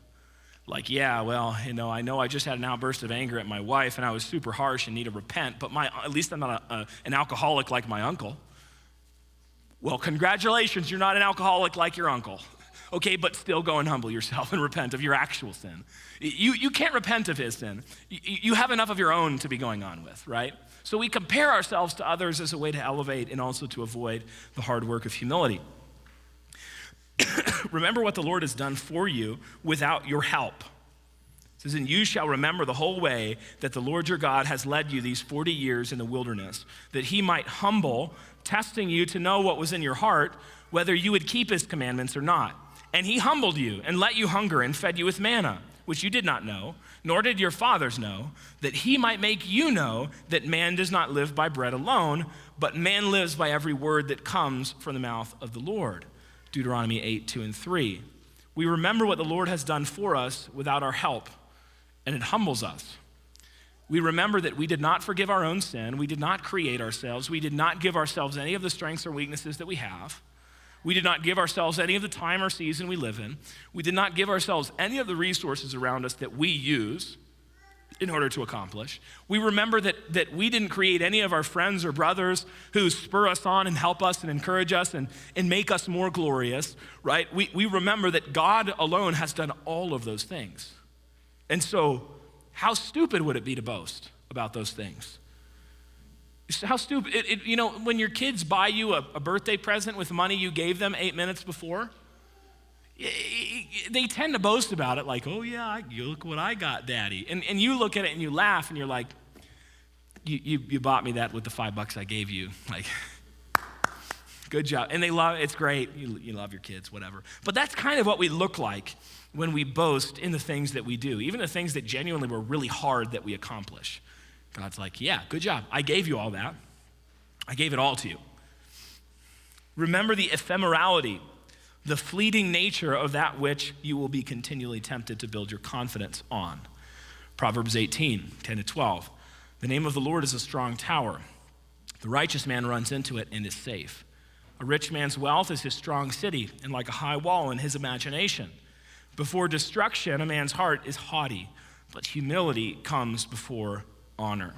Like, I know I just had an outburst of anger at my wife and I was super harsh and need to repent, but at least I'm not an alcoholic like my uncle. Well, congratulations, you're not an alcoholic like your uncle. Okay, but still go and humble yourself and repent of your actual sin. You can't repent of his sin. You have enough of your own to be going on with, right? So we compare ourselves to others as a way to elevate and also to avoid the hard work of humility. Remember what the Lord has done for you without your help. It says, and you shall remember the whole way that the Lord your God has led you these 40 years in the wilderness, that he might humble, testing you to know what was in your heart, whether you would keep his commandments or not. And he humbled you and let you hunger and fed you with manna, which you did not know, nor did your fathers know, that he might make you know that man does not live by bread alone, but man lives by every word that comes from the mouth of the Lord. Deuteronomy 8:2-3. We remember what the Lord has done for us without our help, and it humbles us. We remember that we did not forgive our own sin. We did not create ourselves. We did not give ourselves any of the strengths or weaknesses that we have. We did not give ourselves any of the time or season we live in. We did not give ourselves any of the resources around us that we use in order to accomplish. We remember that we didn't create any of our friends or brothers who spur us on and help us and encourage us and make us more glorious, right? We remember that God alone has done all of those things. And so how stupid would it be to boast about those things? How stupid, when your kids buy you a birthday present with money you gave them 8 minutes before, they tend to boast about it like, oh yeah, look what I got, Daddy. And you look at it and you laugh and you're like, you bought me that with the $5 I gave you. Like, good job. And they love it. It's great. You love your kids, whatever. But that's kind of what we look like when we boast in the things that we do, even the things that genuinely were really hard that we accomplish. God's like, yeah, good job. I gave you all that. I gave it all to you. Remember the ephemerality, the fleeting nature of that which you will be continually tempted to build your confidence on. Proverbs 18, 10-12. The name of the Lord is a strong tower. The righteous man runs into it and is safe. A rich man's wealth is his strong city, and like a high wall in his imagination. Before destruction, a man's heart is haughty, but humility comes before honor.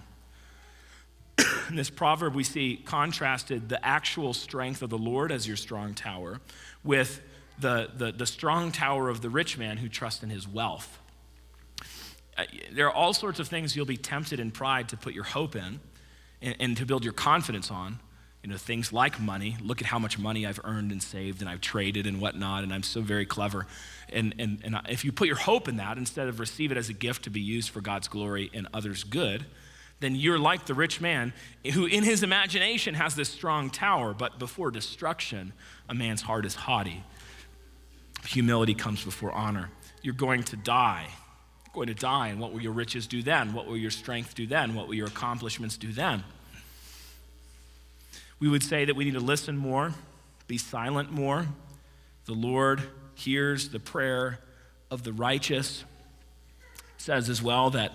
In this proverb, we see contrasted the actual strength of the Lord as your strong tower with the strong tower of the rich man who trusts in his wealth. There are all sorts of things you'll be tempted in pride to put your hope in and to build your confidence on. Things like money. Look at how much money I've earned and saved and I've traded and whatnot, and I'm so very clever. And if you put your hope in that instead of receive it as a gift to be used for God's glory and others' good, then you're like the rich man who in his imagination has this strong tower, but before destruction, a man's heart is haughty. Humility comes before honor. You're going to die. You're going to die, and what will your riches do then? What will your strength do then? What will your accomplishments do then? We would say that we need to listen more, be silent more. The Lord hears the prayer of the righteous. It says as well that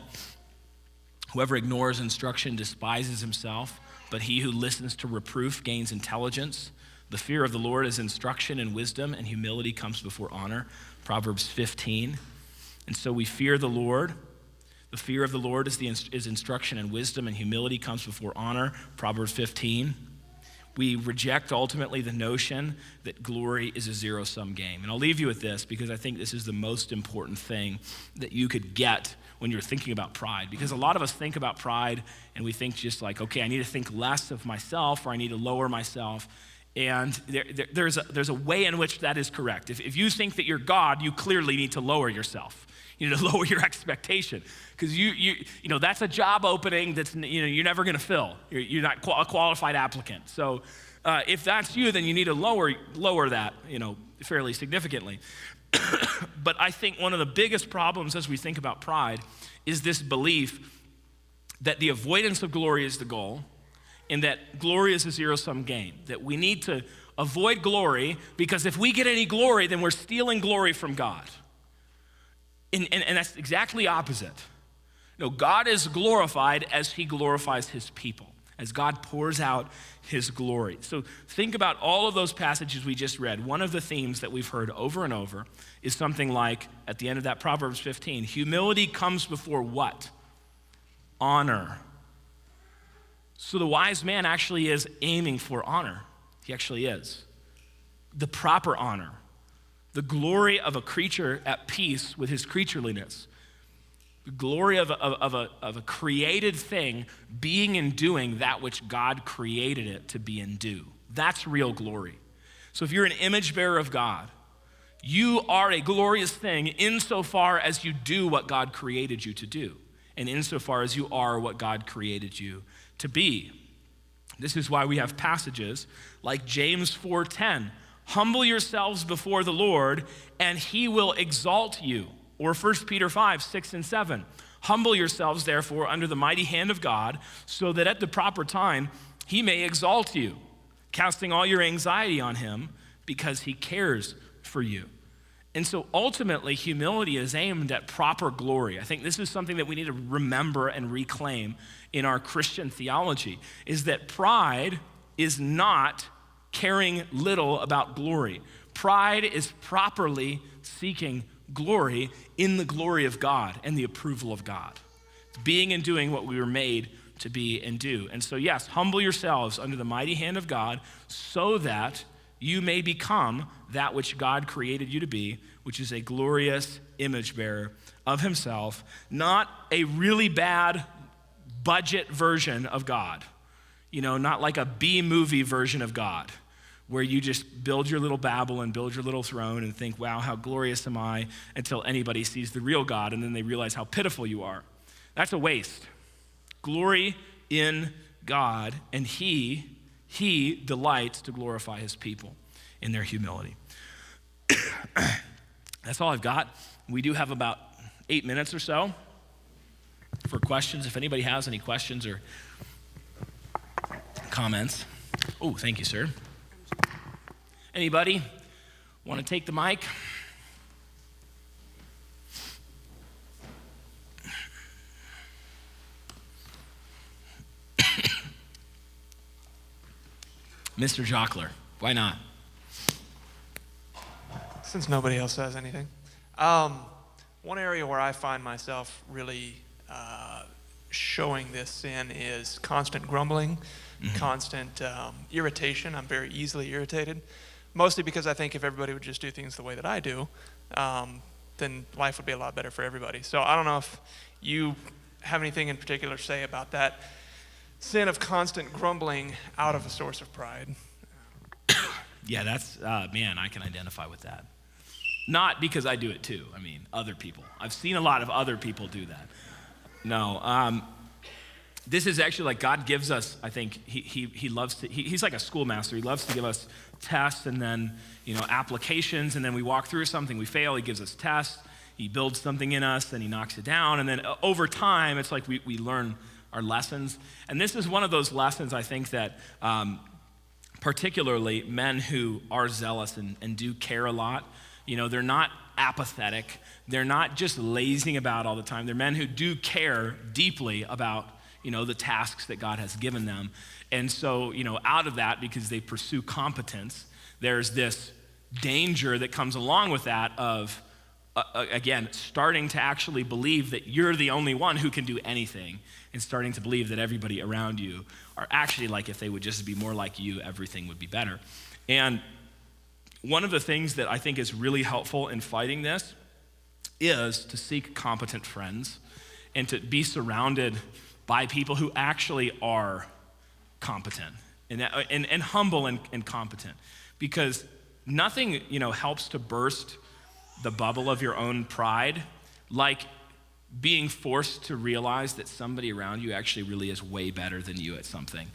whoever ignores instruction despises himself, but he who listens to reproof gains intelligence. The fear of the Lord is instruction and wisdom, and humility comes before honor. Proverbs 15. And so we fear the Lord. The fear of the Lord is instruction and wisdom, and humility comes before honor. Proverbs 15. We reject ultimately the notion that glory is a zero-sum game. And I'll leave you with this because I think this is the most important thing that you could get when you're thinking about pride. Because a lot of us think about pride and we think just like, okay, I need to think less of myself or I need to lower myself. And there's a way in which that is correct. If you think that you're God, you clearly need to lower yourself. You need to lower your expectation because you that's a job opening that's you're never going to fill. You're not a qualified applicant. So if that's you, then you need to lower that fairly significantly. But I think one of the biggest problems as we think about pride is this belief that the avoidance of glory is the goal, and that glory is a zero-sum game. That we need to avoid glory because if we get any glory, then we're stealing glory from God. And that's exactly opposite. No, God is glorified as he glorifies his people, as God pours out his glory. So think about all of those passages we just read. One of the themes that we've heard over and over is something like, at the end of that Proverbs 15, humility comes before what? Honor. So the wise man actually is aiming for honor. He actually is. The proper honor. The glory of a creature at peace with his creatureliness. The glory of a created thing being and doing that which God created it to be and do. That's real glory. So if you're an image bearer of God, you are a glorious thing insofar as you do what God created you to do, and insofar as you are what God created you to be. This is why we have passages like James 4:10. Humble yourselves before the Lord, and he will exalt you. Or 1 Peter 5:6-7. Humble yourselves, therefore, under the mighty hand of God, so that at the proper time he may exalt you, casting all your anxiety on him, because he cares for you. And so ultimately, humility is aimed at proper glory. I think this is something that we need to remember and reclaim in our Christian theology, is that pride is not caring little about glory. Pride is properly seeking glory in the glory of God and the approval of God. It's being and doing what we were made to be and do. And so yes, humble yourselves under the mighty hand of God so that you may become that which God created you to be, which is a glorious image bearer of himself, not a really bad budget version of God. not like a B-movie version of God, where you just build your little Babel and build your little throne and think, wow, how glorious am I, until anybody sees the real God and then they realize how pitiful you are. That's a waste. Glory in God, and he delights to glorify his people in their humility. That's all I've got. We do have about 8 minutes or so for questions. If anybody has any questions or comments. Oh, thank you, sir. Anybody want to take the mic? Mr. Jockler, why not? Since nobody else says anything. One area where I find myself really showing this sin is constant grumbling, constant irritation. I'm very easily irritated, mostly because I think if everybody would just do things the way that I do, then life would be a lot better for everybody. So I don't know if you have anything in particular to say about that sin of constant grumbling out of a source of pride. Yeah, that's, man, I can identify with that. Not because I do it too. I mean, other people. I've seen a lot of other people do that. No, this is actually like God gives us, I think, he loves to, he's like a schoolmaster. He loves to give us tests and then, applications, and then we walk through something, we fail, he gives us tests, he builds something in us, then he knocks it down, and then over time, it's like we learn our lessons. And this is one of those lessons, I think, that particularly men who are zealous and do care a lot, they're not apathetic. They're not just lazing about all the time. They're men who do care deeply about, the tasks that God has given them. And so, out of that, because they pursue competence, there's this danger that comes along with that of, again, starting to actually believe that you're the only one who can do anything, and starting to believe that everybody around you are actually like, if they would just be more like you, everything would be better. And one of the things that I think is really helpful in fighting this is to seek competent friends and to be surrounded by people who actually are competent and humble and competent. Because nothing, helps to burst the bubble of your own pride like being forced to realize that somebody around you actually really is way better than you at something.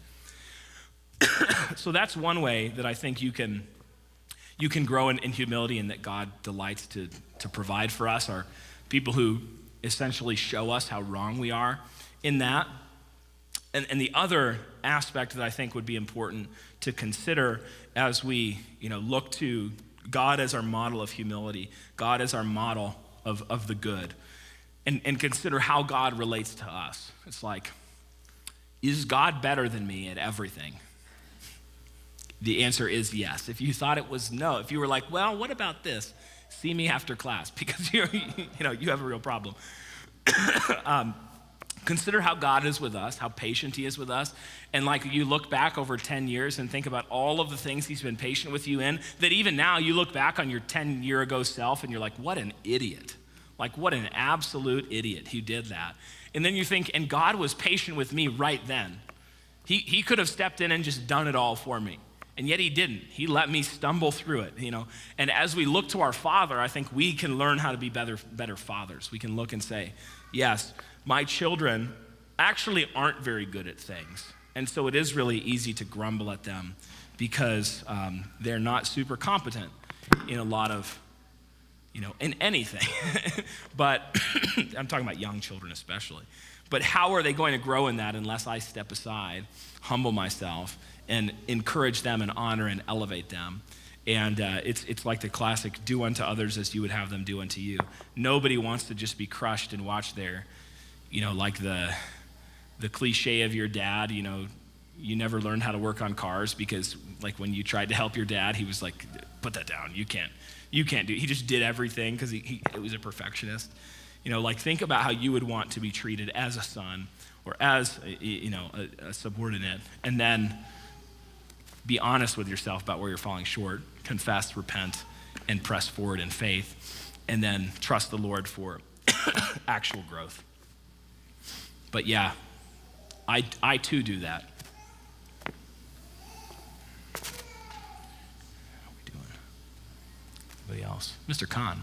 So that's one way that I think you can grow in humility, and that God delights to provide for us, are people who essentially show us how wrong we are in that. And the other aspect that I think would be important to consider as we look to God as our model of humility, God as our model of the good, and consider how God relates to us. It's like, is God better than me at everything? The answer is yes. If you thought it was no, if you were like, well, what about this? See me after class, because you have a real problem. Consider how God is with us, how patient he is with us. And like you look back over 10 years and think about all of the things he's been patient with you in, that even now you look back on your 10-year-ago self and you're like, what an idiot. Like, what an absolute idiot who did that. And then you think, and God was patient with me right then. He could have stepped in and just done it all for me. And yet he didn't. He let me stumble through it, And as we look to our Father, I think we can learn how to be better fathers. We can look and say, yes, my children actually aren't very good at things. And so it is really easy to grumble at them because they're not super competent in a lot of, in anything. But I'm talking about young children especially. But how are they going to grow in that unless I step aside, humble myself, and encourage them and honor and elevate them? And it's like the classic, do unto others as you would have them do unto you. Nobody wants to just be crushed and watch their, like the cliche of your dad, you never learned how to work on cars because like when you tried to help your dad, he was like, put that down, you can't do it. He just did everything because he was a perfectionist. Think about how you would want to be treated as a son or as, a subordinate, and then be honest with yourself about where you're falling short, confess, repent, and press forward in faith, and then trust the Lord for actual growth. But yeah, I too do that. Anybody else? Mr. Khan.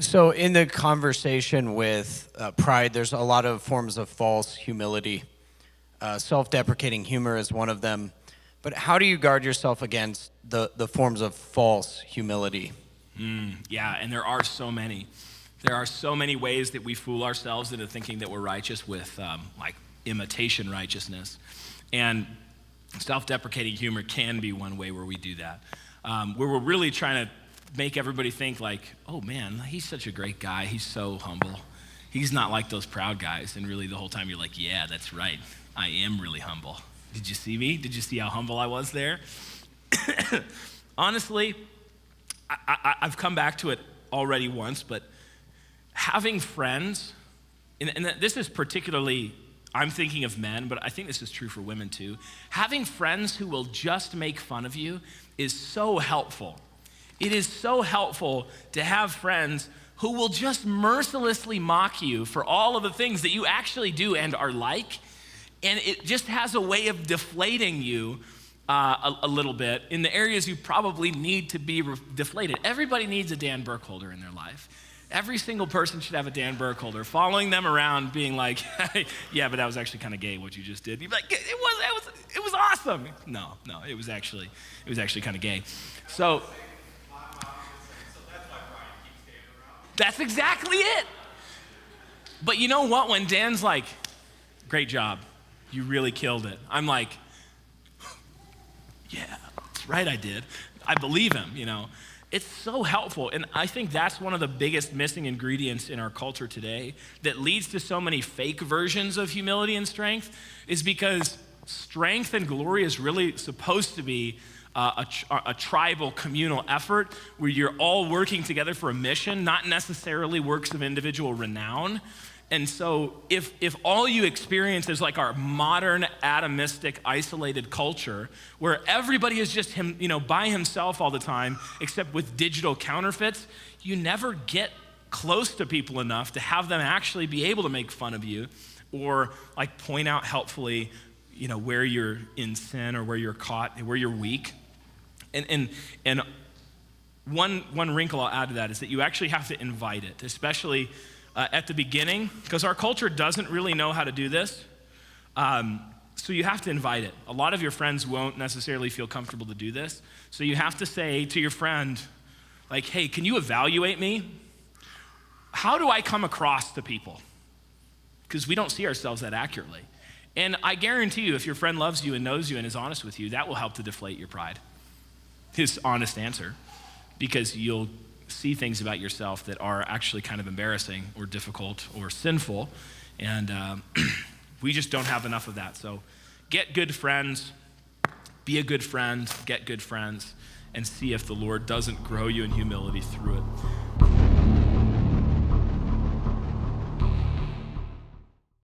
So in the conversation with pride, there's a lot of forms of false humility. Self-deprecating humor is one of them. But how do you guard yourself against the forms of false humility? Yeah, and there are so many. There are so many ways that we fool ourselves into thinking that we're righteous with like imitation righteousness. And self-deprecating humor can be one way where we do that. Where we're really trying to make everybody think like, oh man, he's such a great guy. He's so humble. He's not like those proud guys. And really the whole time you're like, yeah, that's right. I am really humble. Did you see me? Did you see how humble I was there? Honestly, I've come back to it already once, but having friends, and this is particularly, I'm thinking of men, but I think this is true for women too. Having friends who will just make fun of you is so helpful. It is so helpful to have friends who will just mercilessly mock you for all of the things that you actually do and are like. And it just has a way of deflating you a little bit in the areas you probably need to be deflated. Everybody needs a Dan Burkholder in their life. Every single person should have a Dan Burkholder following them around being like, yeah, but that was actually kind of gay what you just did. You'd be like, it was awesome. No, it was actually kind of gay. So that's exactly it. But you know what? When Dan's like, great job. You really killed it. I'm like, yeah, that's right, I did. I believe him, you know. It's so helpful, and I think that's one of the biggest missing ingredients in our culture today that leads to so many fake versions of humility and strength, is because strength and glory is really supposed to be a tribal, communal effort where you're all working together for a mission, not necessarily works of individual renown. And so if all you experience is like our modern, atomistic, isolated culture where everybody is just him, you know, by himself all the time, except with digital counterfeits, you never get close to people enough to have them actually be able to make fun of you or like point out helpfully, you know, where you're in sin or where you're caught, where you're weak. And one wrinkle I'll add to that is that you actually have to invite it, especially at the beginning, because our culture doesn't really know how to do this. So you have to invite it. A lot of your friends won't necessarily feel comfortable to do this. So you have to say to your friend, like, hey, can you evaluate me? How do I come across to people? Because we don't see ourselves that accurately. And I guarantee you, if your friend loves you and knows you and is honest with you, that will help to deflate your pride. His honest answer, because you'll see things about yourself that are actually kind of embarrassing or difficult or sinful, and we just don't have enough of that. So get good friends, be a good friend, get good friends, and see if the Lord doesn't grow you in humility through it.